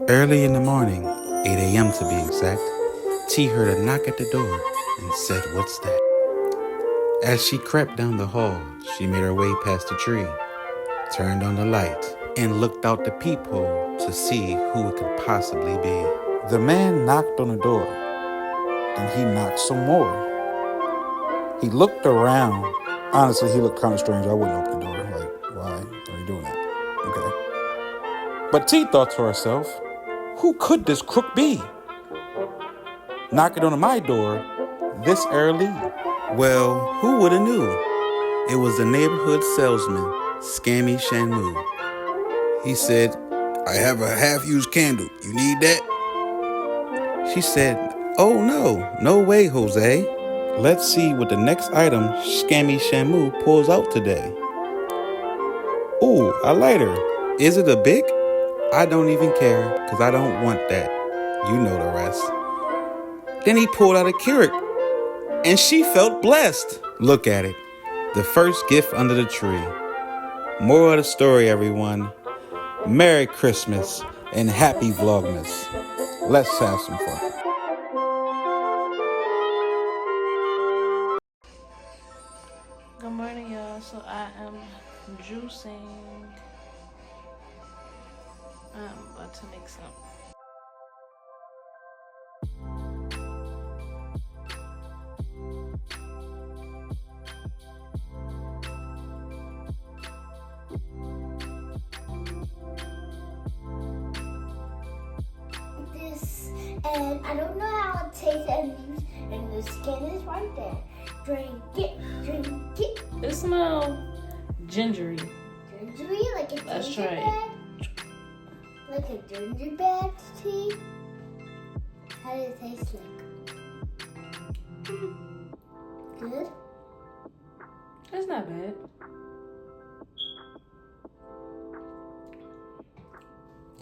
Early in the morning, 8 a.m. to be exact, T heard a knock at the door and said, "What's that?" As she crept down the hall, she made her way past the tree, turned on the light, and looked out the peephole to see who it could possibly be. The man knocked on the door, and he knocked some more. He looked around. Honestly, he looked kind of strange. I wouldn't open the door. Like, why are you doing that? Okay. But T thought to herself, who could this crook be? Knocking on my door this early? Well, who would have knew? It was the neighborhood salesman, Scammy Shanmu. He said, "I have a half-used candle. You need that?" She said, "Oh no way, Jose. Let's see what the next item Scammy Shamu pulls out today." "Ooh, a lighter. Is it a Bic?" "I don't even care, because I don't want that. You know the rest." Then he pulled out a Keurig, and she felt blessed. Look at it. The first gift under the tree. Moral of the story, everyone. Merry Christmas and happy Vlogmas. Let's have some fun. Good morning, y'all. So I am juicing. I'm about to make some. And I don't know how it tastes, and the skin is right there. Drink it, drink it. It smells gingery. Gingery, like a Let's gingerbread? try Like a gingerbread tea? How does it taste like? Good? It's not bad.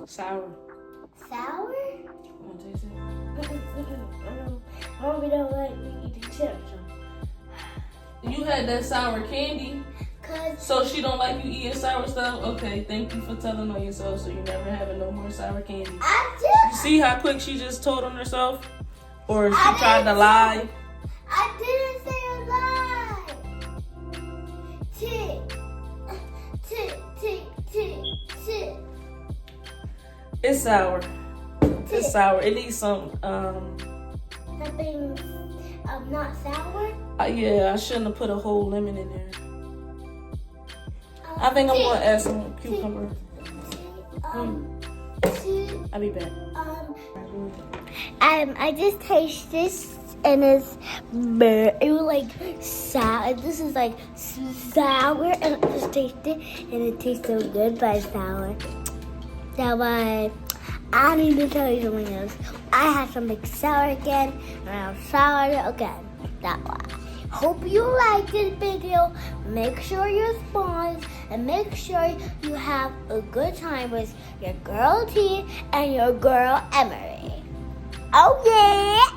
Sour. Sour? Want to taste it? Mommy don't like me eating chips. You had that sour candy, Cause so she don't like you eating sour stuff? Okay, thank you for telling on yourself, so you never having no more sour candy. I You just, see how quick she just told on herself? Or she I tried to didn't lie? I didn't say a lie. Tick. It's sour. It's sour. It needs some, Something not sour? yeah, I shouldn't have put a whole lemon in there. I think I'm gonna add some cucumber. I'll be back. I just taste this and it was like sour. This is like sour and I just taste it and it tastes so good but it's sour. So I need to tell you something else. I had something sour again and I'm sour again. That one. Hope you liked this video. Make sure you respond and make sure you have a good time with your girl T and your girl Emery. Oh yeah!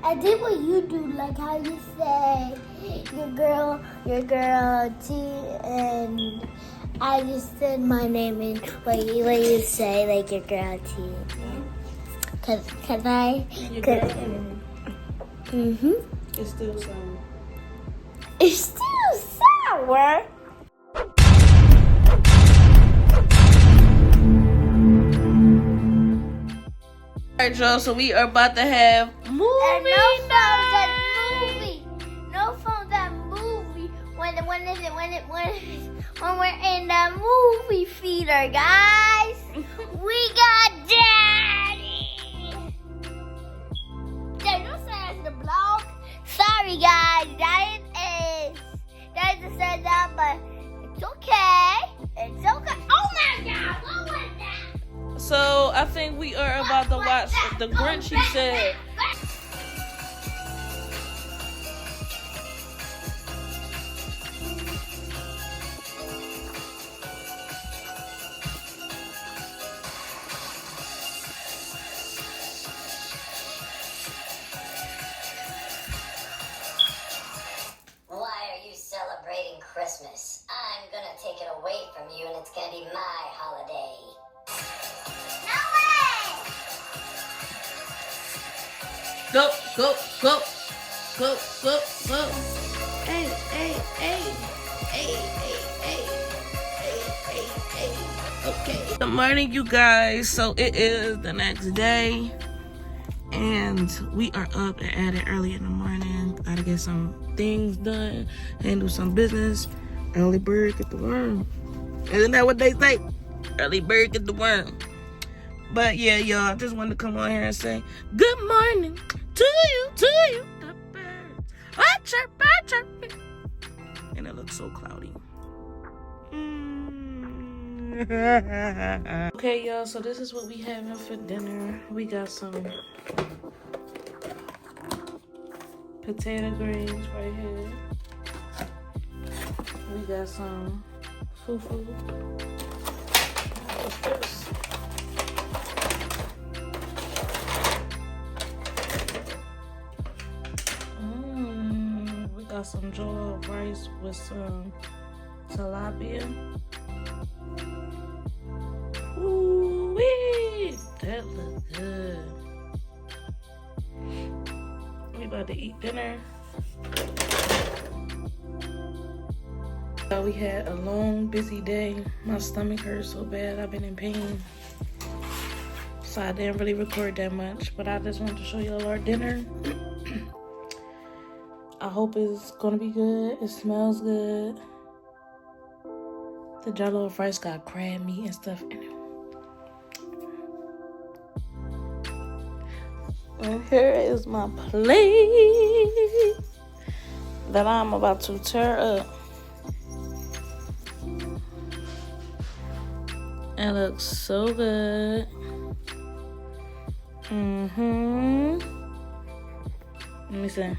I did what you do, like how you say your girl T, and I just said my name in what you say, like your girl T. Cause I. Your girl Emery. It's still sour. It's still sour. Alright, y'all, so we are about to have movie night. No phones at movie. When we're in the movie theater, guys. We got Daddy. Dad, don't say it's the blog. Sorry, guys. That just said that, but it's okay. It's okay. Oh my God! What was that? So I think we are about to watch The Grinch, he said. Celebrating Christmas. I'm gonna take it away from you and it's gonna be my holiday. No Go, go, go. Go, go, go. Hey, hey, hey. Hey, hey, hey. Hey, hey, hey. Okay. Good morning, you guys. So it is the next day. And we are up and at it early in the morning. Gotta get some things done. Handle some business. Early bird get the worm. Isn't that what they say? Early bird get the worm. But yeah, y'all, I just wanted to come on here and say good morning to you, the birds. I chirp, and it looks so cloudy. Okay, y'all, so this is what we having for dinner. We got some potato greens right here. We got some fufu. What's this? We got some jollof rice with some tilapia. Ooh-wee! That looks good. We about to eat dinner. We had a long, busy day. My stomach hurts so bad. I've been in pain. So I didn't really record that much. But I just wanted to show y'all our dinner. I hope it's gonna be good. It smells good. The jollof rice got crab meat and stuff in it. And here is my plate that I'm about to tear up. It looks so good. Let me see.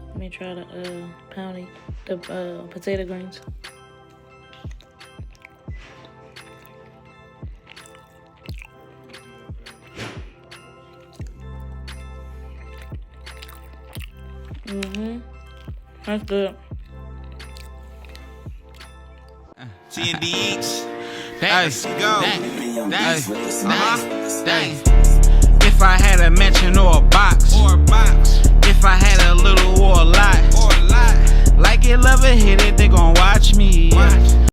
Let me try the potato greens. That's good. T&D Eatz. Let's go. If I had a mansion or a box, if I had a little or a lot, like it, love it, hit it, they gon' watch me.